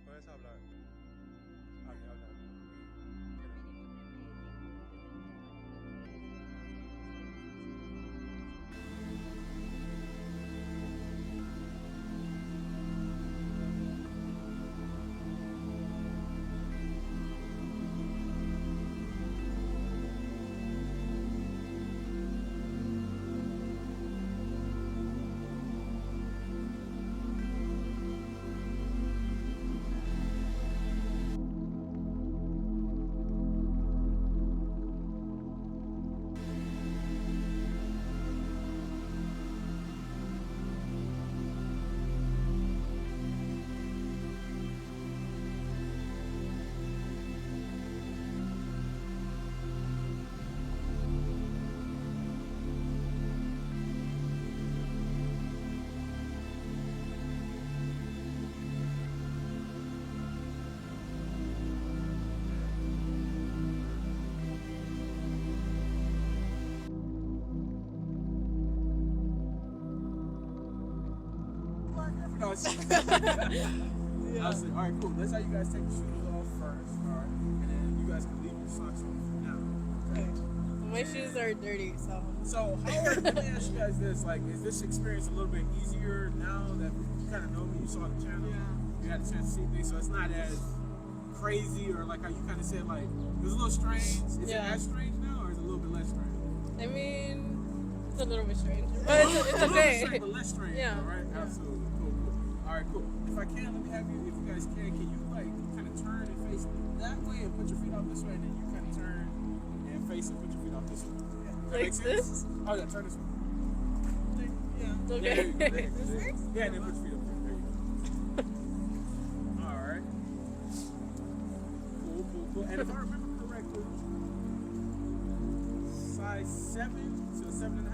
puedes hablar. Habla. No, it's yeah. All right, cool. That's how you guys take your shoes off first, all right? And then you guys can leave your socks on for now. Okay. My shoes are dirty, so. So, let me ask you guys this: like, is this experience a little bit easier now that you kind of know me? You saw the channel, you had a chance to see things, so it's not as crazy, or like how you kind of said, like it was a little strange. Is it as strange now, or is it a little bit less strange? I mean, it's a little bit strange, but it's okay. Strange, but less strange, yeah. Right? Yeah. Absolutely. Cool. All right, cool. If I can, let me have you. If you guys can you like kind of turn and face that way and put your feet out this way, and then you kind of turn and face and put your feet out this way. Yeah. Like this? Oh yeah, turn this way. Yeah. Okay. Yeah, and then put your feet up there. There you go. All right. Cool. And if I remember correctly, size 7 to 7.5.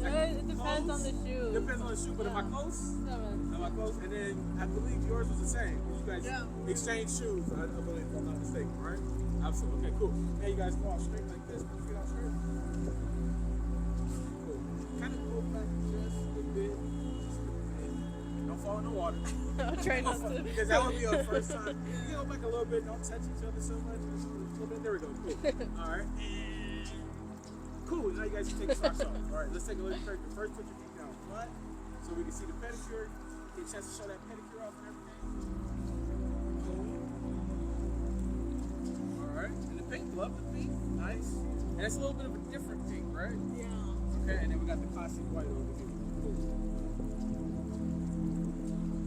It depends on the shoe. Depends on the shoe, but am I close? 7. Am I close? And then I believe yours was the same. You guys exchanged shoes, I believe, if I'm not mistaken, right? Absolutely. Okay, cool. Now you guys walk straight like this. Put your feet out straight. Cool. Kind of go back just a bit. Don't fall in the water. I'll try not to. Because that would be our first time. You go back a little bit. Don't touch each other so much. Just a little bit. There we go. Cool. All right. And cool. Now you guys can take your socks off. All right. Let's take a look at the first. Put your feet down flat so we can see the pedicure. Get a chance to show that pedicure off and everything. Cool. All right. And the pink. Love the pink. Nice. And it's a little bit of a different pink, right? Yeah. Okay. And then we got the classic white over here. Cool.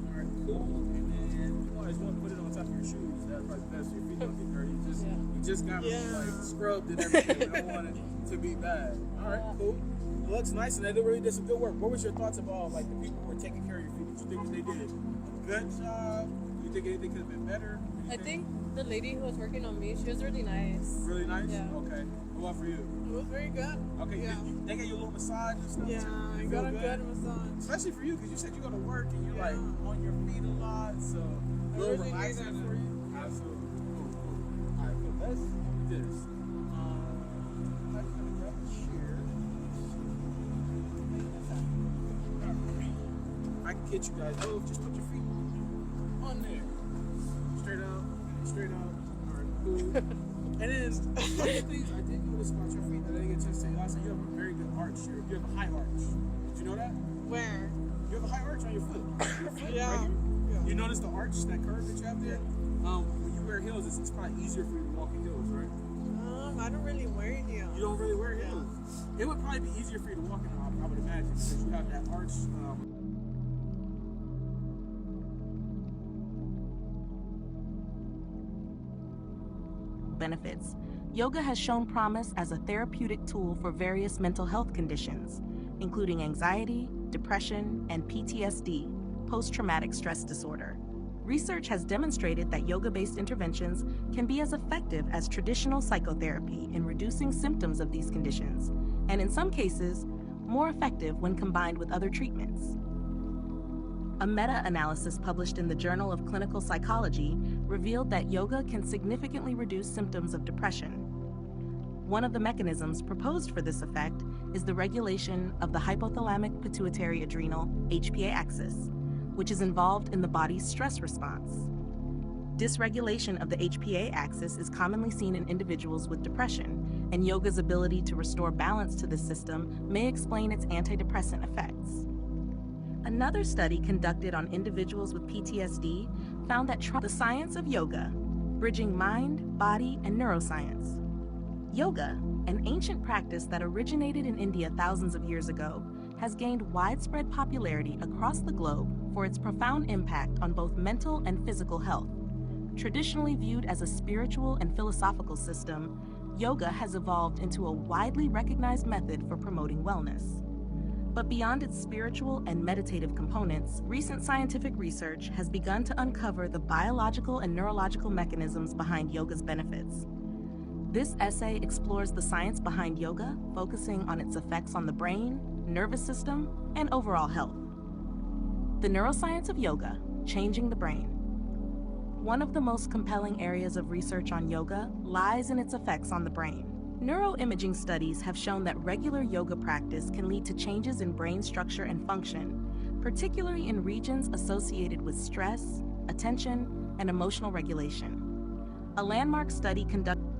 All right. Cool. And then you always want to put it on top of your shoes. That's probably best so your feet don't get dirty. You just got like scrubbed and everything. We don't want it to be bad. All right, cool. It looks nice, and they really did some good work. What was your thoughts about like the people who were taking care of your feet? Did you think they did a good job? Do you think anything could have been better? I think the lady who was working on me, she was really nice. Really nice? Yeah. Okay. What about for you? It was very good. Okay. Yeah. They gave you a little massage and stuff? Yeah, too? I got a good massage. Especially for you, because you said you go to work and you're like on your feet a lot, so a little really relaxing for you. Absolutely. Cool. All right, cool. Let's do this. I'm gonna grab a chair. I can get you guys. Oh, just put your feet on there. Straight up. All right, cool. And then one of the things I did notice about your feet that I didn't get a chance to say last time, you have a very good arch here. You have a high arch. Did you know that? Where? You have a high arch on your foot. Your foot Yeah. right here. Yeah. You notice the arch, that curve that you have there? When you wear heels, it's probably easier for you to walk in heels, right? I don't really wear heels. You don't really wear heels. It would probably be easier for you to walk in, I would imagine, because you have that arch. Benefits. Yoga has shown promise as a therapeutic tool for various mental health conditions, including anxiety, depression, and PTSD, post-traumatic stress disorder. Research has demonstrated that yoga-based interventions can be as effective as traditional psychotherapy in reducing symptoms of these conditions, and in some cases, more effective when combined with other treatments. A meta-analysis published in the Journal of Clinical Psychology revealed that yoga can significantly reduce symptoms of depression. One of the mechanisms proposed for this effect is the regulation of the hypothalamic pituitary adrenal HPA axis, which is involved in the body's stress response. Dysregulation of the HPA axis is commonly seen in individuals with depression, and yoga's ability to restore balance to this system may explain its antidepressant effects. Another study conducted on individuals with PTSD found that the science of yoga, bridging mind, body, and neuroscience. Yoga, an ancient practice that originated in India thousands of years ago, has gained widespread popularity across the globe for its profound impact on both mental and physical health. Traditionally viewed as a spiritual and philosophical system, yoga has evolved into a widely recognized method for promoting wellness. But beyond its spiritual and meditative components, recent scientific research has begun to uncover the biological and neurological mechanisms behind yoga's benefits. This essay explores the science behind yoga, focusing on its effects on the brain, nervous system, and overall health. The neuroscience of yoga, changing the brain. One of the most compelling areas of research on yoga lies in its effects on the brain. Neuroimaging studies have shown that regular yoga practice can lead to changes in brain structure and function, particularly in regions associated with stress, attention, and emotional regulation. A landmark study conducted